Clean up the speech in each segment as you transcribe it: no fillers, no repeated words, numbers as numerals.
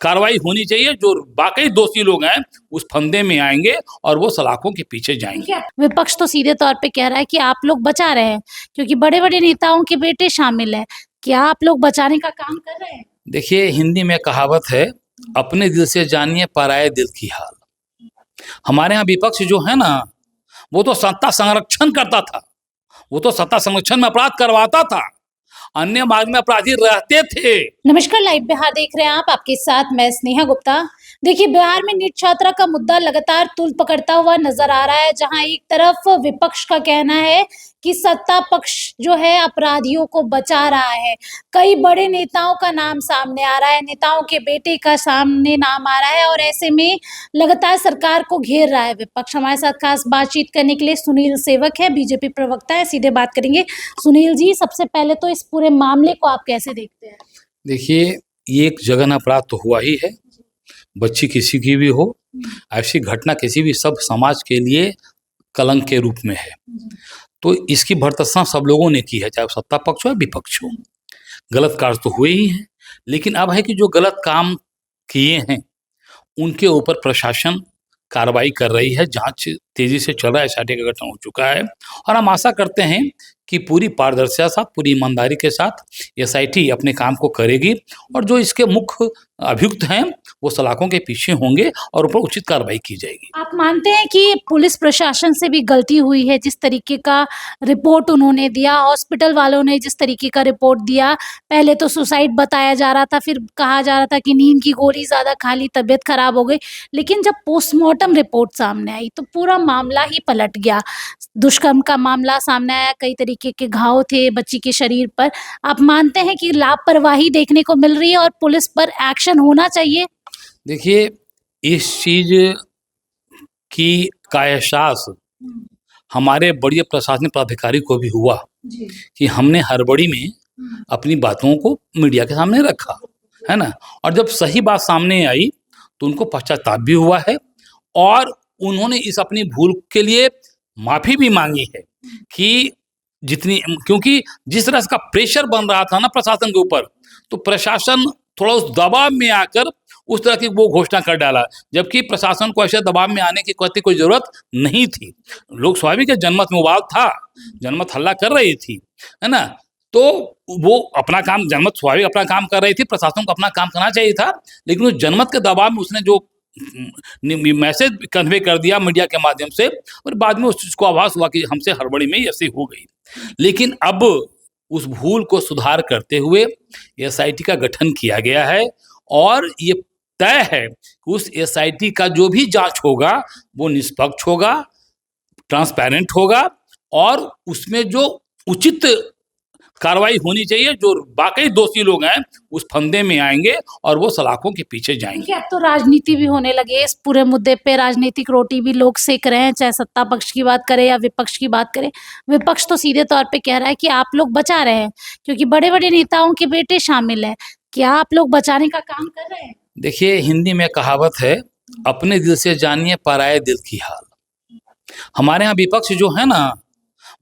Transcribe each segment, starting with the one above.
कार्रवाई होनी चाहिए। जो वाकई दोषी लोग हैं उस फंदे में आएंगे और वो सलाखों के पीछे जाएंगे। विपक्ष तो सीधे तौर पे कह रहा है कि आप लोग बचा रहे हैं क्योंकि बड़े बड़े नेताओं के बेटे शामिल हैं। क्या आप लोग बचाने का काम कर रहे हैं? देखिए, हिंदी में कहावत है, अपने दिल से जानिए पराये दिल की हाल। हमारे यहाँ विपक्ष जो है ना, वो तो सत्ता संरक्षण करता था, वो तो सत्ता संरक्षण में अपराध करवाता था, अन्य मार्ग में अपराधी रहते थे। नमस्कार, लाइव बिहार देख रहे हैं आप, आपके साथ मैं स्नेहा गुप्ता। देखिए, बिहार में नीट छात्रा का मुद्दा लगातार तूल पकड़ता हुआ नजर आ रहा है, जहां एक तरफ विपक्ष का कहना है कि सत्ता पक्ष जो है अपराधियों को बचा रहा है। कई बड़े नेताओं का नाम सामने आ रहा है, नेताओं के बेटे का सामने नाम आ रहा है और ऐसे में लगातार सरकार को घेर रहा है विपक्ष। हमारे साथ खास बातचीत करने के लिए सुनील सेवक है, बीजेपी प्रवक्ता है, सीधे बात करेंगे। सुनील जी, सबसे पहले तो इस पूरे मामले को आप कैसे देखते हैं? देखिए, ये एक जघन्य अपराध तो हुआ ही है, बच्ची किसी की भी हो, ऐसी घटना किसी भी सब समाज के लिए कलंक के रूप में है। तो इसकी भर्त्सना सब लोगों ने की है, चाहे सत्ता पक्ष हो या विपक्ष हो। गलत कार्य तो हुए ही हैं, लेकिन अब है कि जो गलत काम किए हैं उनके ऊपर प्रशासन कार्रवाई कर रही है, जांच तेजी से चल रहा है, एसआईटी का गठन हो चुका है और हम आशा करते हैं कि पूरी पारदर्शिता के साथ, पूरी ईमानदारी के साथ एसआईटी अपने काम को करेगी और जो इसके मुख्य अभियुक्त हैं वो सलाखों के पीछे होंगे और उन पर उचित कार्रवाई की जाएगी। आप मानते हैं कि पुलिस प्रशासन से भी गलती हुई है? जिस तरीके का रिपोर्ट उन्होंने दिया, हॉस्पिटल वालों ने जिस तरीके का रिपोर्ट दिया, पहले तो सुसाइड बताया जा रहा था, फिर कहा जा रहा था कि नींद की गोली ज़्यादा खा ली, तबीयत खराब हो गई, लेकिन जब पोस्टमार्टम रिपोर्ट सामने आई तो पूरा मामला ही पलट गया। दुष्कर्म का मामला सामने आया, कई तरीके के घाव थे बच्ची के शरीर पर। आप मानते हैं कि लापरवाही देखने को मिल रही है और पुलिस पर एक्शन होना चाहिए? देखिए, इस चीज की का एहसास हमारे बड़े प्रशासनिक पदाधिकारी को भी हुआ कि हमने हड़बड़ी में अपनी बातों को मीडिया के सामने रखा, है ना, और जब सही बात सामने आई तो उनको पश्चाताप भी हुआ है और उन्होंने इस अपनी भूल के लिए माफी भी मांगी है कि क्योंकि जिस तरह का प्रेशर बन रहा था ना प्रशासन के ऊपर, तो प्रशासन थोड़ा उस दबाव में आकर उस तरह की वो घोषणा कर डाला, जबकि प्रशासन को ऐसे दबाव में आने की कोई जरूरत नहीं थी। लोग स्वाभाविक है, जनमत में उबाल था, जनमत हल्ला कर रही थी, है ना, तो वो अपना काम, जनमत स्वाभाविक अपना काम कर रही थी, प्रशासन को अपना काम करना चाहिए था, लेकिन उस जनमत के दबाव में उसने जो मैसेज कन्वे कर दिया मीडिया के माध्यम से और बाद में उस चीज को आभास हुआ कि हमसे हड़बड़ी में ऐसे हो गई। लेकिन अब उस भूल को सुधार करते हुए एसआईटी का गठन किया गया है और ये तय है कि उस एसआईटी का जो भी जांच होगा वो निष्पक्ष होगा, ट्रांसपेरेंट होगा और उसमें जो उचित कार्रवाई होनी चाहिए। जो वाकई दोषी लोग हैं उस फंदे में आएंगे और वो सलाखों के पीछे जाएंगे। अब तो राजनीति भी होने लगी है, इस पूरे मुद्दे पे राजनीतिक रोटी भी लोग सेक रहे हैं, चाहे सत्ता पक्ष की बात करें या विपक्ष की बात करें। विपक्ष तो सीधे तौर पे कह रहा है कि आप लोग बचा रहे हैं क्योंकि बड़े बड़े नेताओं के बेटे शामिल हैं। क्या आप लोग बचाने का काम कर रहे हैं? देखिए, हिंदी में कहावत है, अपने दिल से जानिए पराये दिल की हाल। हमारे यहाँ विपक्ष जो है ना,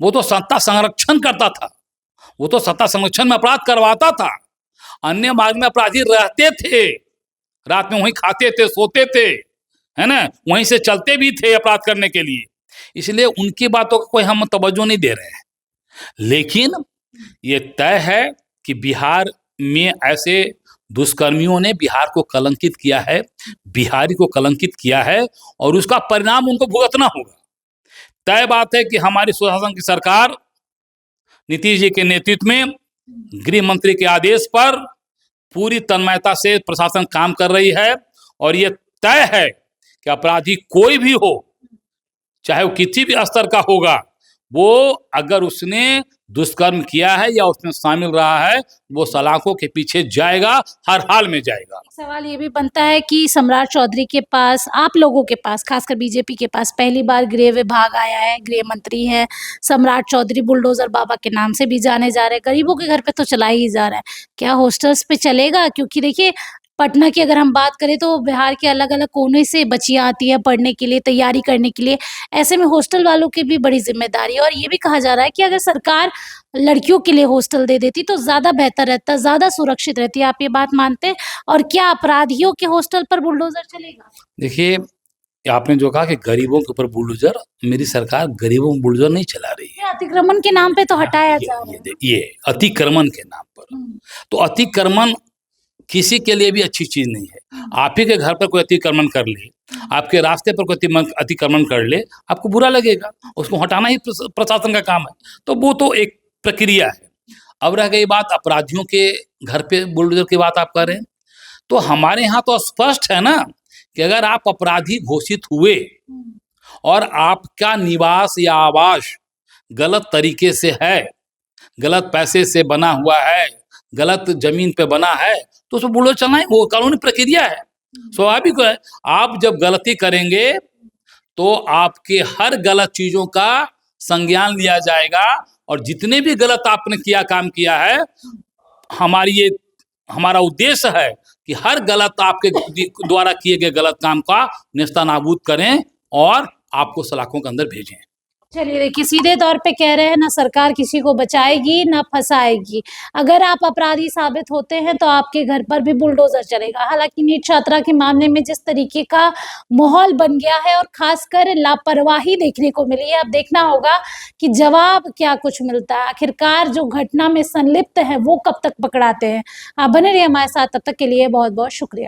वो तो सत्ता संरक्षण करता था, वो तो सत्ता संरक्षण में अपराध करवाता था, अन्य मार्ग में अपराधी रहते थे, रात में वहीं खाते थे, सोते थे, है ना, वहीं से चलते भी थे अपराध करने के लिए, इसलिए उनकी बातों को कोई हम तवज्जो नहीं दे रहे हैं। लेकिन ये तय है कि बिहार में ऐसे दुष्कर्मियों ने बिहार को कलंकित किया है, बिहारी को कलंकित किया है और उसका परिणाम उनको भुगतना होगा। तय बात है कि हमारी सुशासन की सरकार नीतीश जी के नेतृत्व में गृह मंत्री के आदेश पर पूरी तन्मयता से प्रशासन काम कर रही है और ये तय है कि अपराधी कोई भी हो, चाहे वो किसी भी स्तर का होगा, वो अगर उसने दुष्कर्म किया है या उसमें शामिल रहा है, वो सलाखों के पीछे जाएगा, हर हाल में जाएगा। सवाल ये भी बनता है कि सम्राट चौधरी के पास, आप लोगों के पास, खासकर बीजेपी के पास पहली बार गृह विभाग आया है, गृह मंत्री है सम्राट चौधरी, बुलडोजर बाबा के नाम से भी जाने जा रहे हैं, गरीबों के घर पे तो चला ही जा रहा है। क्या हॉस्टल्स पे चलेगा? क्योंकि देखिए पटना की अगर हम बात करें तो बिहार के अलग-अलग कोने से बच्चियाँ आती हैं पढ़ने के लिए, तैयारी करने के लिए। ऐसे में हॉस्टल वालों की भी बड़ी ज़िम्मेदारी है और ये भी कहा जा रहा है कि अगर सरकार लड़कियों के लिए हॉस्टल दे देती तो ज़्यादा बेहतर रहता, ज़्यादा सुरक्षित रहती। आप ये बात मानते हैं? और क्या अपराधियों के हॉस्टल पर बुलडोज़र चलेगा? देखिए, आपने जो कहा कि गरीबों के ऊपर बुलडोज़र, मेरी सरकार गरीबों में बुलडोज़र नहीं चला रही है। ये अतिक्रमण के नाम पे तो हटाया जा रहा है। ये अतिक्रमण के नाम पर। हुँ, तो अतिक्रमण किसी के लिए भी अच्छी चीज़ नहीं है। आप ही के घर पर कोई अतिक्रमण कर ले, आपके रास्ते पर कोई अतिक्रमण कर ले, आपको बुरा लगेगा। उसको हटाना ही प्रशासन का काम है। तो वो तो एक प्रक्रिया है। अब रह गई बात अपराधियों के घर पे बुलडोज़र की बात आप कर रहे हैं। तो हमारे यहाँ तो स्पष्ट है ना कि अगर आप अपराधी घोषित हुए हुँ, और आपका निवास या आवास गलत तरीके से है, गलत पैसे से बना हुआ है, गलत ज़मीन पे बना है, तो उसमें बुलडोज़र चलना ही वो कानूनी प्रक्रिया है। स्वाभाविक है, आप जब गलती करेंगे, तो आपके हर गलत चीज़ों का संज्ञान लिया जाएगा और जितने भी गलत आपने काम किया है, हमारा उद्देश्य है कि हर गलत आपके द्वारा किए गए गलत काम का नेस्तनाबूद करें और आपको सलाखों के अंदर भेजें। चलिए देखिए सीधे तौर पे कह रहे हैं ना सरकार किसी को बचाएगी ना फंसाएगी। अगर आप अपराधी साबित होते हैं तो आपके घर पर भी बुलडोज़र चलेगा। हालाँकि नीट छात्रा के मामले में जिस तरीके का माहौल बन गया है और ख़ासकर लापरवाही देखने को मिली है, अब देखना होगा कि जवाब क्या कुछ मिलता है। आखिरकार जो घटना में संलिप्त हैं वो कब तक पकड़ाते हैं। आप बने रहिए हमारे साथ, तब तक के लिए बहुत-बहुत शुक्रिया।